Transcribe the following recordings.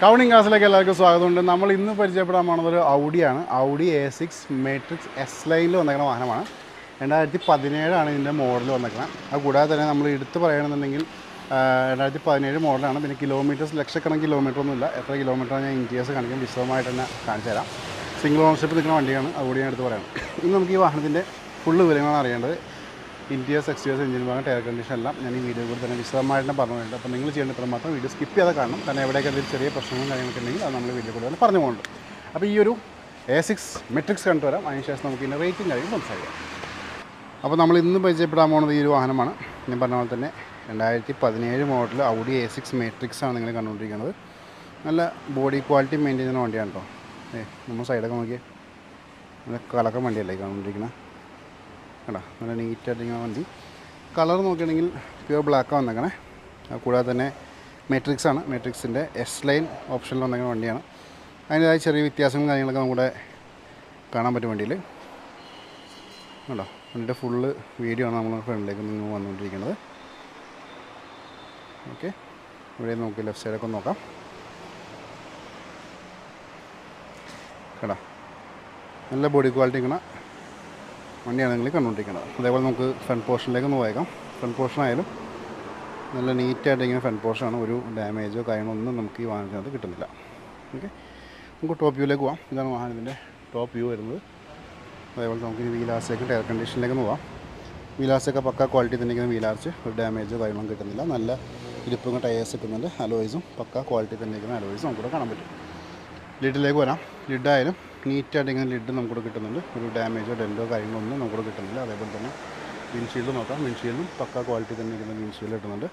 കൗണിംഗ് ക്ലാസ്സിലേക്ക് എല്ലാവർക്കും സ്വാഗതമുണ്ട്. നമ്മൾ ഇന്ന് പരിചയപ്പെടാൻ പോകുന്നത് ഒരു ഔഡിയാണ്. ഔഡി A6 മാട്രിക്സ് എസ് ലൈനിൽ വന്നേക്കുന്ന വാഹനമാണ്. 2017 ഇതിൻ്റെ മോഡൽ വന്നേക്കുന്നത്. അത് കൂടാതെ തന്നെ നമ്മൾ എടുത്ത് പറയുകയാണെന്നുണ്ടെങ്കിൽ 2017 മോഡലാണ്. പിന്നെ കിലോമീറ്റേഴ്സ് ലക്ഷക്കണക്കിന് കിലോമീറ്റർ ഒന്നുമില്ല. എത്ര കിലോമീറ്ററാണ് ഞാൻ ഇൻറ്റീരിയേഴ്സ് കാണിക്കാൻ വിശദമായിട്ട് തന്നെ കാണിച്ചു തരാം. സിംഗിൾ ഓണർഷിപ്പ് നിൽക്കുന്ന വണ്ടിയാണ്. അതുകൂടി ഞാൻ എടുത്ത് പറയണം. ഇന്ന് നമുക്ക് ഈ വാഹനത്തിൻ്റെ ഫുള്ള് വിവരങ്ങളാണ് അറിയേണ്ടത്. ഇൻറ്റീരിയേഴ്സ്, എക്സ്റ്റീരിയേഴ്സ്, എഞ്ചിൻ ഭാഗം, ടയർ കണ്ടീഷൻ എല്ലാം ഞാൻ ഈ വീഡിയോ കൂടി തന്നെ വിശദമായിട്ട് തന്നെ പറഞ്ഞിട്ടുണ്ട്. അപ്പോൾ നിങ്ങൾ ചെയ്യേണ്ട ഇത്ര മാത്രം വീഡിയോ സ്കിപ്പ് ചെയ്താൽ കാണണം. കാരണം എവിടെയൊക്കെ എന്തെങ്കിലും ചെറിയ പ്രശ്നങ്ങളും കാര്യങ്ങളൊക്കെ ഉണ്ടെങ്കിൽ അത് നമ്മൾ വീഡിയോ കൂടി തന്നെ പറഞ്ഞു പോകുന്നുണ്ട്. അപ്പോൾ ഈ ഒരു A6 മെട്രിക്സ് കണ്ടിട്ട് വരാം. അതിനുശേഷം നമുക്ക് ഇതിൻ്റെ റേറ്റിംഗ് കാര്യം സംസാരിക്കാം. അപ്പോൾ നമ്മൾ ഇന്ന് പരിചയപ്പെടാൻ പോകുന്നത് ഈ ഒരു വാഹനമാണ്. ഞാൻ പറഞ്ഞ പോലെ തന്നെ 2017 മോഡൽ ഔഡി A6 മാട്രിക്സ് ആണ് നിങ്ങൾ കണ്ടുകൊണ്ടിരിക്കുന്നത്. നല്ല ബോഡി ക്വാളിറ്റി മെയിൻറ്റെയിൻ ചെയ്യുന്ന വണ്ടിയാണ് കേട്ടോ. നമ്മൾ സൈഡൊക്കെ നോക്കിയേ, നല്ല കലക്കം വണ്ടിയല്ലേ കണ്ടുകൊണ്ടിരിക്കുന്നത്. കേട്ടോ, നല്ല നീറ്റായിട്ടിരിക്കുന്ന വണ്ടി. കളർ നോക്കുകയാണെങ്കിൽ പ്യുവർ ബ്ലാക്കാണ് വന്നേക്കണേ. കൂടാതെ തന്നെ മാട്രിക്സാണ്. മാട്രിക്സിൻ്റെ എസ് ലൈൻ ഓപ്ഷനിൽ വന്നേക്കുന്ന വണ്ടിയാണ്. അതിൻ്റെതായ ചെറിയ വ്യത്യാസങ്ങളും കാര്യങ്ങളൊക്കെ നമ്മുടെ കാണാൻ പറ്റും വണ്ടിയിൽ. കേട്ടോ, വണ്ടിയുടെ ഫുള്ള് വീഡിയോ ആണ് നമ്മൾ ഫ്രണ്ടിലേക്ക് നിങ്ങൾ വന്നുകൊണ്ടിരിക്കുന്നത്. ഓക്കെ, ഇവിടെ നോക്കി ലെഫ്റ്റ് സൈഡൊക്കെ നോക്കാം. കേട്ടോ, നല്ല ബോഡി ക്വാളിറ്റി ഇങ്ങനെ വണ്ടിയാണ് നിങ്ങൾ കണ്ടുകൊണ്ടിരിക്കുന്നത്. അതേപോലെ നമുക്ക് ഫ്രണ്ട് പോർഷനിലേക്ക് ഒന്ന് പോയേക്കാം. ഫ്രണ്ട് പോർഷൻ ആയാലും നല്ല നീറ്റായിട്ട് ഇങ്ങനെ ഫ്രണ്ട് പോർഷനാണ്. ഒരു ഡാമേജോ കാര്യങ്ങളൊന്നും നമുക്ക് ഈ വാഹനത്തിനകത്ത് കിട്ടുന്നില്ല. ഓക്കെ, നമുക്ക് ടോപ്പ് വ്യൂയിലേക്ക് പോകാം. ഇതാണ് വാഹനത്തിൻ്റെ ടോപ്പ് വ്യൂ വരുന്നത്. അതേപോലെ നമുക്ക് ഈ വീലാർച്ചിലേക്ക് ടയർ കണ്ടീഷനിലേക്ക് പോകാം. വീലാർച്ചൊക്കെ പക്ക ക്വാളിറ്റി തന്നെ ഇരിക്കുന്ന വീലാർച്ച്, ഒരു ഡാമേജോ കാര്യങ്ങളൊന്നും കിട്ടുന്നില്ല. നല്ല ഇരിപ്പും ടയേഴ്സ് കിട്ടുന്നുണ്ട്. അലോയ്സും പക്ക ക്വാളിറ്റി തന്നെ ഇരിക്കുന്ന അലോയ്സും നമുക്കിവിടെ കാണാൻ പറ്റും. ലിഡിലേക്ക് വരാം. ലിഡായാലും നീറ്റായിട്ട് ഇങ്ങനെ ലിഡ് നമുക്കിവിടെ കിട്ടുന്നുണ്ട്. ഒരു ഡാമേജോ ഡെൻറ്റോ കാര്യങ്ങളൊന്നും നമുക്കിവിടെ കിട്ടുന്നില്ല. അതേപോലെ തന്നെ വിൻഷീൽഡ് നോക്കാം. വിൻഷീൽഡും പക്ക ക്വാളിറ്റി തന്നെ ഇരിക്കുന്ന വിൻഷീൽഡ് കിട്ടുന്നുണ്ട്.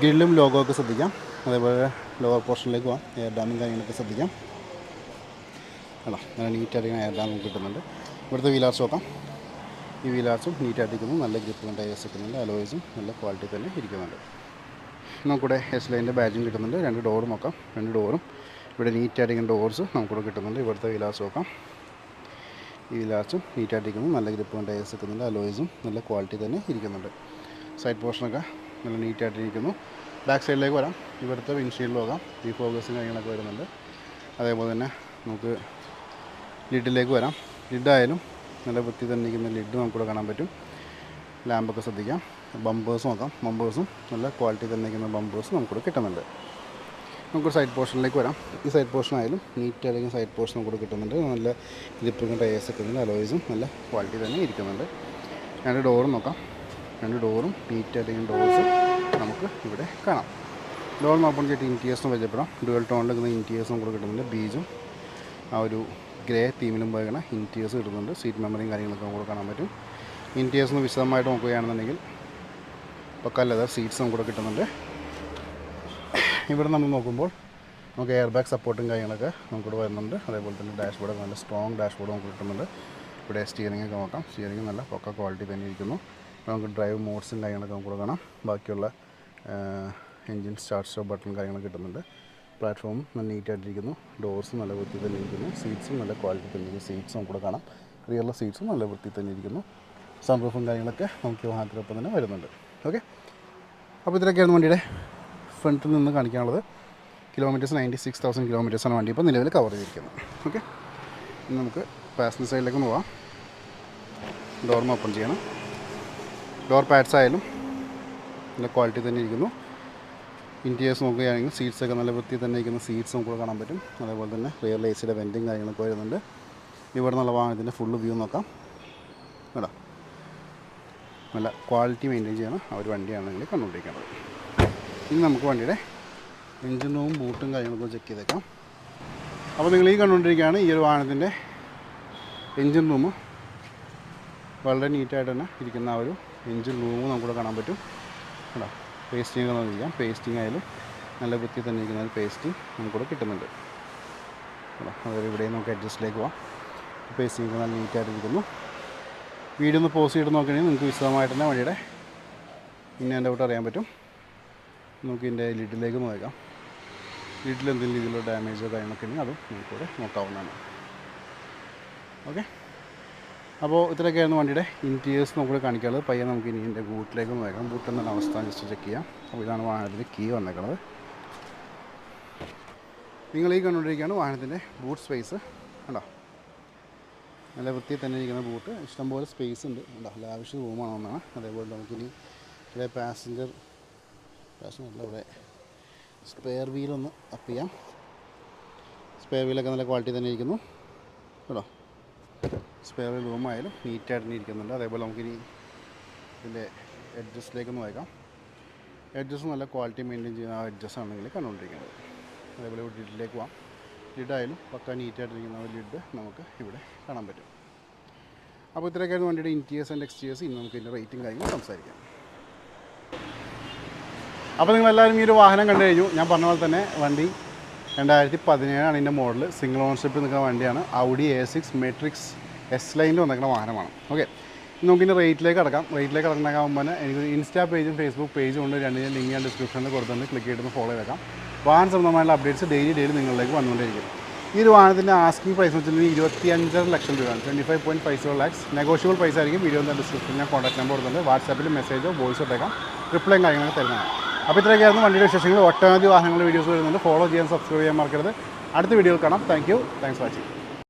ഗ്രില്ലും ലോഗോ ഒക്കെ ശ്രദ്ധിക്കാം. അതേപോലെ ലോവർ പോർഷനിലേക്ക് പോകാം. എയർ ഡാമും കാര്യങ്ങളൊക്കെ ശ്രദ്ധിക്കാം. അല്ല, നല്ല നീറ്റായിട്ട് എയർ ഡാം നമുക്ക് കിട്ടുന്നുണ്ട്. ഇവിടുത്തെ വീലാർച്ച് നോക്കാം. ഈ വീലാർച്ചും നീറ്റായിട്ടിരിക്കുന്നു. നല്ല ഗ്രിപ്പും ടയേഴ്സ് കിട്ടുന്നുണ്ട്. അലോയ്സും നല്ല ക്വാളിറ്റി തന്നെ ഇരിക്കുന്നുണ്ട്. നമുക്കിവിടെ എസ് ലൈൻ്റെ ബാഡ്ജിങ് കിട്ടുന്നുണ്ട്. 2 ഡോറും നോക്കാം. 2 ഡോറും ഇവിടെ നീറ്റായിട്ടിരിക്കുന്ന ഡോർസ് നമുക്കിവിടെ കിട്ടുന്നുണ്ട്. ഇവിടുത്തെ വിലാസ് നോക്കാം. ഈ വിലാസും നീറ്റായിട്ടിരിക്കുന്നു. നല്ല ഗ്രിപ്പും ടയേഴ്സ് കിട്ടുന്നുണ്ട്. അലോയ്സും നല്ല ക്വാളിറ്റി തന്നെ ഇരിക്കുന്നുണ്ട്. സൈഡ് പോർഷനൊക്കെ നല്ല നീറ്റായിട്ടിരിക്കുന്നു. ബാക്ക് സൈഡിലേക്ക് വരാം. ഇവിടുത്തെ വിൻഷീൽഡ് നോക്കാം. ഈ ഫോക്കസും കാര്യങ്ങളൊക്കെ വരുന്നുണ്ട്. അതേപോലെ തന്നെ നമുക്ക് ലിഡിലേക്ക് വരാം. ലിഡായാലും നല്ല വൃത്തി തന്നെ ഇരിക്കുന്ന ലിഡ് നമുക്കിവിടെ കാണാൻ പറ്റും. ലാമ്പൊക്കെ ശ്രദ്ധിക്കാം. ബമ്പേഴ്സ് നോക്കാം. ബമ്പേഴ്സും നല്ല ക്വാളിറ്റി തന്നെ ഇരിക്കുന്ന ബമ്പേഴ്സ് നമുക്കിവിടെ കിട്ടുന്നുണ്ട്. നമുക്ക് സൈഡ് പോർഷനിലേക്ക് വരാം. ഈ സൈഡ് പോർഷൻ ആയാലും നീറ്റായിരിക്കും സൈഡ് പോർഷൻ നമുക്ക് കിട്ടുന്നുണ്ട്. നല്ല ഗ്രിപ്പിങ് ടയേഴ്സ് കിട്ടുന്നുണ്ട്. അലോയ്സും നല്ല ക്വാളിറ്റി തന്നെ ഇരിക്കുന്നുണ്ട്. 2 ഡോറും നോക്കാം. 2 ഡോറും നീറ്റായിരിക്കും ഡോർസ് നമുക്ക് ഇവിടെ കാണാം. ഡോർ നോക്കുമ്പോൾ ചേട്ടി ഇൻറ്റീരിയേഴ്സും പരിചയപ്പെടാം. ഡുവൽ ടോണിൽ നിൽക്കുന്ന ഇൻറ്റീരിയേഴ്സും നമുക്ക് കിട്ടുന്നുണ്ട്. ബീജും ആ ഒരു ഗ്രേ തീമിലും പോയിക്കണ ഇൻറ്റീരിയേഴ്സ് കിട്ടുന്നുണ്ട്. സീറ്റ് മെമ്മറിയും കാര്യങ്ങളൊക്കെ നമുക്ക് കാണാൻ പറ്റും. ഇൻറ്റീരിയേഴ്സ് വിശദമായിട്ട് നോക്കുകയാണെന്നുണ്ടെങ്കിൽ പക്ക ലെതർ സീറ്റ്സ് നമുക്കിവിടെ കിട്ടുന്നുണ്ട്. ഇവിടെ നമ്മൾ നോക്കുമ്പോൾ നമുക്ക് എയർ ബാഗ് സപ്പോർട്ടും കാര്യങ്ങളൊക്കെ നമുക്കിവിടെ വരുന്നുണ്ട്. അതേപോലെ തന്നെ ഡാഷ്ബോർഡ് നല്ല സ്ട്രോങ് ഡാഷ്ബോർഡ് നമുക്ക് കിട്ടുന്നുണ്ട്. ഇവിടെ സ്റ്റിയറിംഗ് ഒക്കെ നോക്കാം. സ്റ്റിയറിംഗ് നല്ല പക്ക ക്വാളിറ്റി തന്നെ ഇരിക്കുന്നു. നമുക്ക് ഡ്രൈവ് മോഡ്സും കാര്യങ്ങളൊക്കെ നമുക്കിവിടെ കാണാം. ബാക്കിയുള്ള എൻജിൻ സ്റ്റാർട്ട് സ്റ്റോപ്പ് ബട്ടൺ കാര്യങ്ങളൊക്കെ കിട്ടുന്നുണ്ട്. പ്ലാറ്റ്ഫോമും നല്ല നീറ്റായിട്ടിരിക്കുന്നു. ഡോർസും നല്ല വൃത്തി തന്നെ ഇരിക്കുന്നു. സീറ്റ്സും നല്ല ക്വാളിറ്റി തന്നെ ഇരിക്കുന്നു. സീറ്റ്സ് നമുക്കിവിടെ കാണാം. റിയറിലെ സീറ്റ്സും നല്ല വൃത്തി തന്നെ ഇരിക്കുന്നു. സൺറൂഫും കാര്യങ്ങളൊക്കെ നമുക്ക് വാഹനത്തിനൊപ്പം തന്നെ വരുന്നുണ്ട്. ഓക്കെ, അപ്പോൾ ഇതിലൊക്കെയാണ് വണ്ടിയുടെ ഫ്രണ്ടിൽ നിന്ന് കാണിക്കാനുള്ളത്. കിലോമീറ്റേഴ്സ് 96,000 കിലോമീറ്റേഴ്സാണ് വണ്ടി ഇപ്പോൾ നിലവിൽ കവർ ചെയ്തിരിക്കുന്നത്. ഓക്കെ, ഇനി നമുക്ക് പാസഞ്ചർ സൈഡിലേക്ക് പോകാം. ഡോർമ ഓപ്പൺ ചെയ്യണം. ഡോർ പാഡ്സ് ആയാലും നല്ല ക്വാളിറ്റി തന്നെ ഇരിക്കുന്നു. ഇൻറ്റീരിയേഴ്സ് നോക്കുകയാണെങ്കിൽ സീറ്റ്സൊക്കെ നല്ല വൃത്തി തന്നെ ഇരിക്കുന്ന സീറ്റ്സ് നമുക്ക് കാണാൻ പറ്റും. അതേപോലെ തന്നെ റിയർ എസിയുടെ വെൻറ്റിങ് കാര്യങ്ങളൊക്കെ വരുന്നുണ്ട്. ഇവിടെ നിന്നുള്ള വാഹനത്തിൻ്റെ ഫുള്ള് വ്യൂ നോക്കാം. കേട്ടോ, നല്ല ക്വാളിറ്റി മെയിൻറ്റെയിൻ ചെയ്യണം ആ ഒരു വണ്ടിയാണെങ്കിൽ കണ്ടുകൊണ്ടിരിക്കുന്നത്. ഇനി നമുക്ക് വണ്ടിയുടെ എൻജിൻ റൂമും ബൂട്ടും കാര്യങ്ങളൊക്കെ ചെക്ക് ചെയ്തേക്കാം. അപ്പോൾ നിങ്ങൾ ഈ കണ്ടുകൊണ്ടിരിക്കുകയാണ് ഈ ഒരു വാഹനത്തിൻ്റെ എൻജിൻ റൂം. വളരെ നീറ്റായിട്ട് തന്നെ ഇരിക്കുന്ന ആ ഒരു എൻജിൻ റൂം നമുക്കിവിടെ കാണാൻ പറ്റും. കേട്ടോ, പേസ്റ്റിംഗ് നോക്കിക്കാം. പേസ്റ്റിംഗ് ആയാലും നല്ല വൃത്തി തന്നെ ഇരിക്കുന്ന ഒരു പേസ്റ്റിംഗ് നമുക്കിവിടെ കിട്ടുന്നുണ്ട്. കേട്ടോ, അതായത് ഇവിടെ നമുക്ക് അഡ്ജസ്റ്റിലേക്ക് പോകാം. പേസ്റ്റിംഗ് നല്ല നീറ്റായിട്ടിരിക്കുന്നു. വീഡിയോ ഒന്ന് പോസ് ചെയ്ത് നോക്കുകയാണെങ്കിൽ നിങ്ങൾക്ക് വിശദമായിട്ട് തന്നെ വണ്ടിയുടെ ഇന്ന ഔട്ട് അറിയാൻ പറ്റും. നമുക്ക് ഇതിൻ്റെ ലിഡിലേക്ക് നോക്കാം. ലിഡിൽ എന്തെങ്കിലും രീതിയിലുള്ള ഡാമേജോ കാര്യങ്ങളൊക്കെ ഉണ്ടെങ്കിൽ അതും നമുക്കിവിടെ നോക്കാവുന്നതാണ്. ഓക്കെ, അപ്പോൾ ഇത്രയൊക്കെയായിരുന്നു വണ്ടിയുടെ ഇൻറ്റീരിയേഴ്സ് നമുക്ക് കാണിക്കാനുള്ളത്. പയ്യെ നമുക്ക് ഇനി ഇതിൻ്റെ ബൂട്ടിലേക്ക് നോക്കാം. ബൂട്ട് എന്നുള്ള അവസ്ഥ ജസ്റ്റ് ചെക്ക് ചെയ്യാം. അപ്പോൾ ഇതാണ് വാഹനത്തിൻ്റെ കീ വന്നേക്കുന്നത്. നിങ്ങൾ ഈ കണ്ടുകൊണ്ടിരിക്കുകയാണ് വാഹനത്തിൻ്റെ ബൂട്ട് സ്പേസ്. കണ്ടോ, നല്ല വൃത്തിയിൽ തന്നെ ഇരിക്കുന്ന ബൂട്ട്, ഇഷ്ടംപോലെ സ്പേസ് ഉണ്ട്. കണ്ടോ, ലാവിഷ് റൂമാണെന്നാണ്. അതേപോലെ നമുക്കിനി ഇവിടെ പാസഞ്ചർ ഇവിടെ സ്പെയർ വീലൊന്ന് അപ്പ് ചെയ്യാം. സ്പെയർ വീലൊക്കെ നല്ല ക്വാളിറ്റി തന്നെ ഇരിക്കുന്നു കേട്ടോ. സ്പെയർ വീൽ റൂമായാലും നീറ്റായിട്ട് തന്നെ ഇരിക്കുന്നുണ്ട്. അതേപോലെ നമുക്കിനി ഇതിൻ്റെ എഡ്ജസ്റ്റിലേക്കൊന്ന് വായിക്കാം. എഡ്ജസ് നല്ല ക്വാളിറ്റി മെയിൻറ്റെയിൻ ചെയ്യുന്ന ആ എഡ്ജസ് ആണെങ്കിൽ കണ്ടുകൊണ്ടിരിക്കുന്നത്. അതേപോലെ ഇവിടെ ലിഡിലേക്ക് പോകാം. ലിഡായാലും പക്ക നീറ്റായിട്ടിരിക്കുന്ന ഒരു ലിഡ് നമുക്ക് ഇവിടെ കാണാൻ പറ്റും. അപ്പോൾ ഇത്രയൊക്കെയായിരുന്നു വണ്ടിയുടെ ഇൻറ്റീരിയേഴ്സ് ആൻഡ് എക്സ്റ്റീരിയേഴ്സ്. ഇനി നമുക്ക് ഇതിൻ്റെ റേറ്റും കാര്യങ്ങളും സംസാരിക്കാം. അപ്പോൾ നിങ്ങളെല്ലാവരും ഈ ഒരു വാഹനം കണ്ടു കഴിഞ്ഞു. ഞാൻ പറഞ്ഞ പോലെ തന്നെ വണ്ടി 2017 ഇതിൻ്റെ മോഡൽ. സിംഗിൾ ഓണർഷിപ്പിൽ നിൽക്കുന്ന വണ്ടിയാണ്. ഔഡി A6 മെട്രിക്സ് എസ് ലൈനിൽ വന്നിരിക്കുന്ന വാഹനമാണ്. ഓക്കെ, നമുക്കിൻ്റെ റേറ്റിലേക്ക് കിടക്കാം. റേറ്റിലേക്ക് കിടക്കുന്നതാകുമ്പോൾ എനിക്കൊരു ഇൻസ്റ്റാ പേജും ഫേസ്ബുക്ക് പേജും ഉണ്ട്. രണ്ടിൻ്റെ ലിങ്ക് ഞാൻ ഡിസ്ക്രിപ്ഷനിൽ കൊടുത്തിട്ടുണ്ട്. ക്ലിക്ക് ചെയ്തിട്ട് ഫോളോ ചെയ്തേക്കാം. വാഹന സംബന്ധമായുള്ള അപ്ഡേറ്റ്സ് ഡെയിലി നിങ്ങളിലേക്ക് വന്നുകൊണ്ടിരിക്കും. ഈ ഒരു വാഹനത്തിൻ്റെ ആസ്കിംഗ് പ്രൈസ് എന്ന് വെച്ചിട്ടുണ്ടെങ്കിൽ 25.5 ലക്ഷം രൂപയാണ്. 25.50 lakhs. നെഗോഷ്യബിൾ പ്രൈസ് ആയിരിക്കും. വീഡിയോൻ്റെ ഡിസ്ക്രിപ്ഷനിൽ ഞാൻ കോൺടാക്ട് നമ്പർ കൊടുത്തിട്ടുണ്ട്. വാട്സാപ്പിൽ മെസ്സേജോ വോയിസോ ഇട്ടേക്കാം. റിപ്ലൈയും കാര്യങ്ങളൊക്കെ തരുന്നതാണ്. അപ്പോൾ ഇത്രയൊക്കെയായിരുന്നു വണ്ടിയുടെ വിശേഷങ്ങൾ. ഒട്ടനവധി വാഹനങ്ങളുടെ വീഡിയോസ് വരുന്നുണ്ട്. ഫോളോ ചെയ്യാൻ, സബ്സ്ക്രൈബ് ചെയ്യാൻ മറക്കരുത്. അടുത്ത വീഡിയോയിൽ കാണാം. Thanks for watching.